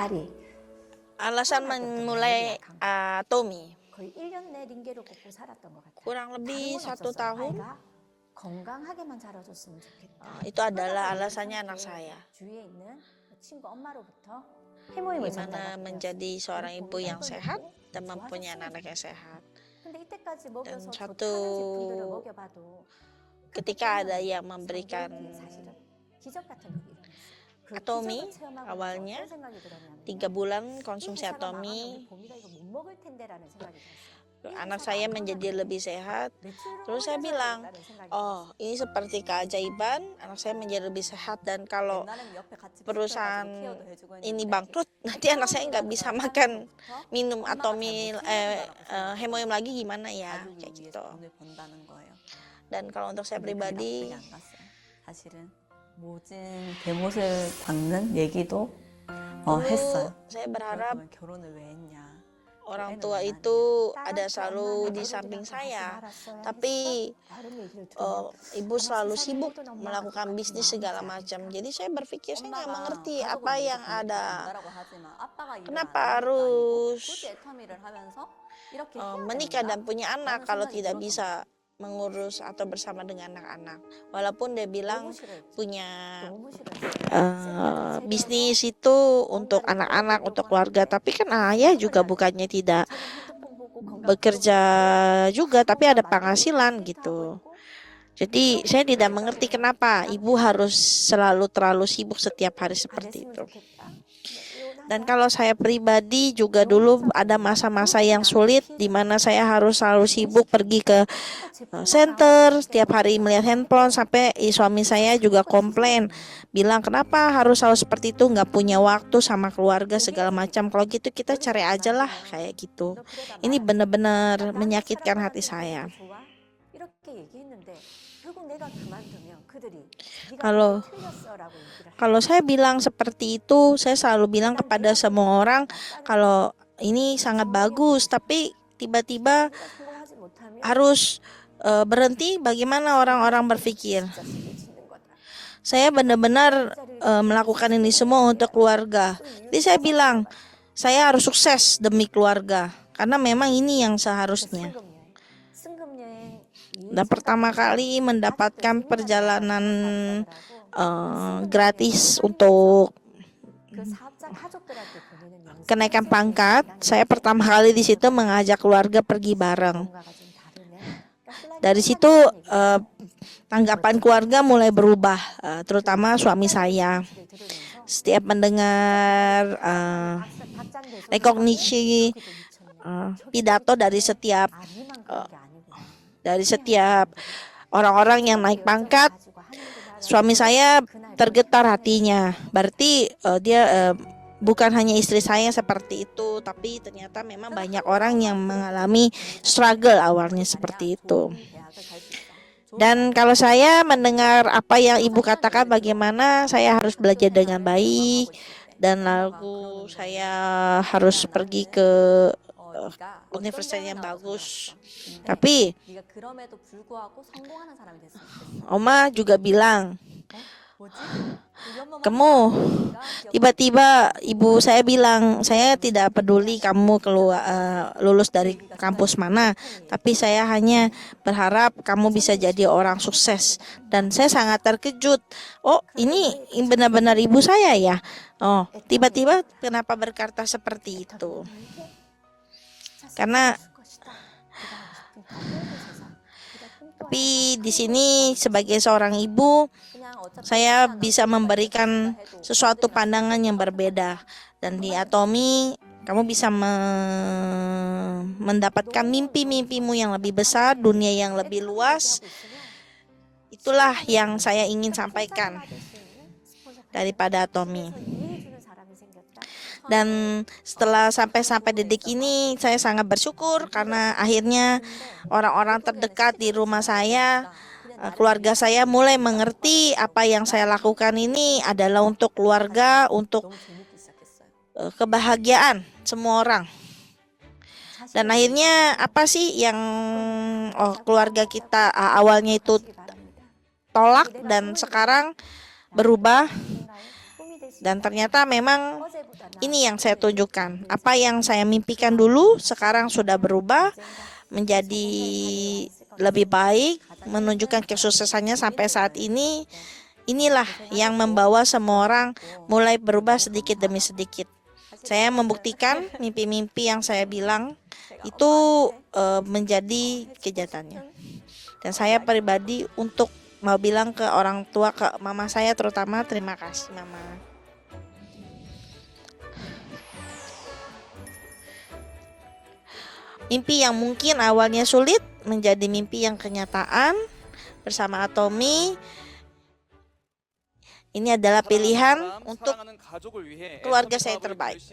딸이 Alasan 태어날 때부터 memulai 맹금이 약한 거야. Atomy 거의 1년 내 링게를 꽂고 살았던 것 같아. kurang 다른 lebih 건 1 없었어. tahun. 아이가 건강하게만 자라줬으면 좋겠다. Itu adalah 하다가 우연찮게 alasannya anak saya. 주위에 있는 친구 엄마로부터 해모임을 Gimana 전달받게 menjadi 되었어. seorang 우리 ibu 봄이 yang 딸걸 sehat 먹고 dan mempunyai 좋아졌으면 anak yang 좋겠다. sehat. 근데 이때까지 Dan 먹여서 suatu 좋다는 제품들을 먹여봐도 ketika ada 그때는 yang memberikan 성경이 사실은 기적 같은 얘기를 했어. 그 Atomy, 기적을 체험하고 awalnya 어떤 생각이 들었냐면 3 bulan 이 konsumsi 회사가 망하면 Atomy, 우리 봄이가 이거 못 먹을 텐데라는 생각이 들었어. 이 anak 회사가 saya 안 menjadi 망하면 lebih sehat. 매출을 Terus saya bilang, 올려줘야겠다는 생각이 oh 들었어. ini seperti keajaiban, anak saya menjadi lebih sehat. Dan kalau 옛날에는 옆에 같이 perusahaan 비켜가지고 케어도 해주고 ini 했는데 bangkrut, nanti anak saya nggak bisa makan minum 엄마가 잘 Atomy 못 키워준다라고 Hemoim lagi gimana ya, 가족을 kayak 위해서 gitu. 돈을 번다는 거예요. Dan kalau untuk saya 근데 그게 pribadi, 납득이 안 갔어요. 사실은 모진 대못을 박는 얘기도 했어요. dulu saya berharap 그러면 결혼을 왜 했냐? orang 애는 tua 왜 itu 낳냐? ada selalu di samping saya. Tapi ibu selalu sibuk melakukan bisnis segala macam. Jadi saya berpikir saya nggak mengerti apa yang ada. 본다라고 하지만 아빠가 일을 Kenapa 안 하는 것도 아니고 harus 굳이 애터미를 하면서 이렇게 해야 menikah 되는가? dan punya anak 라는 kalau 생각이 tidak 들었던 bisa mengurus atau bersama dengan anak-anak. Walaupun dia bilang punya bisnis itu untuk anak-anak, untuk keluarga. Tapi kan ayah juga bukannya tidak bekerja juga, tapi ada penghasilan gitu. Jadi saya tidak mengerti kenapa ibu harus selalu terlalu sibuk setiap hari seperti itu. Dan kalau saya pribadi juga dulu ada masa-masa yang sulit di mana saya harus selalu sibuk pergi ke center setiap hari melihat handphone, sampai suami saya juga komplain, bilang kenapa harus selalu seperti itu, nggak punya waktu sama keluarga segala macam. Kalau gitu kita cari aja lah kayak gitu. Ini benar-benar menyakitkan hati saya. Kalau saya bilang seperti itu, saya selalu bilang kepada semua orang kalau ini sangat bagus, tapi tiba-tiba harus berhenti. Bagaimana orang-orang berpikir? Saya benar-benar melakukan ini semua untuk keluarga. Jadi saya bilang, saya harus sukses demi keluarga, karena memang ini yang seharusnya. Dan pertama kali mendapatkan perjalanan gratis untuk kenaikan pangkat, saya pertama kali di situ mengajak keluarga pergi bareng. Dari situ tanggapan keluarga mulai berubah, terutama suami saya. Setiap mendengar rekognisi pidato dari setiap orang-orang yang naik pangkat, suami saya tergetar hatinya. Berarti dia bukan hanya istri saya seperti itu, tapi ternyata memang banyak orang yang mengalami struggle awalnya seperti itu. Dan kalau saya mendengar apa yang ibu katakan, bagaimana saya harus belajar dengan baik, dan lalu saya harus pergi ke universitas yang bagus. Tapi Oma juga bilang, kamu tiba-tiba ibu saya bilang, saya tidak peduli kamu keluar lulus dari kampus mana, tapi saya hanya berharap kamu bisa jadi orang sukses. Dan saya sangat terkejut. Oh, ini benar-benar ibu saya ya. Oh, tiba-tiba kenapa berkata seperti itu? Karena tapi di sini sebagai seorang ibu, saya bisa memberikan sesuatu pandangan yang berbeda. Dan di Atomy, kamu bisa mendapatkan mimpi-mimpimu yang lebih besar, dunia yang lebih luas. Itulah yang saya ingin sampaikan daripada Atomy. Dan setelah sampai detik ini, saya sangat bersyukur karena akhirnya orang-orang terdekat di rumah saya, keluarga saya mulai mengerti apa yang saya lakukan ini adalah untuk keluarga, untuk kebahagiaan semua orang. Dan akhirnya apa sih yang keluarga kita awalnya itu tolak dan sekarang berubah? Dan ternyata memang ini yang saya tunjukkan. Apa yang saya mimpikan dulu sekarang sudah berubah menjadi lebih baik, menunjukkan kesuksesannya sampai saat ini. Inilah yang membawa semua orang mulai berubah sedikit demi sedikit. Saya membuktikan mimpi-mimpi yang saya bilang itu menjadi kenyataannya. Dan saya pribadi untuk mau bilang ke orang tua, ke mama saya terutama, terima kasih mama. Mimpi yang mungkin awalnya sulit menjadi mimpi yang kenyataan bersama Atomy. Ini adalah pilihan untuk keluarga saya terbaik.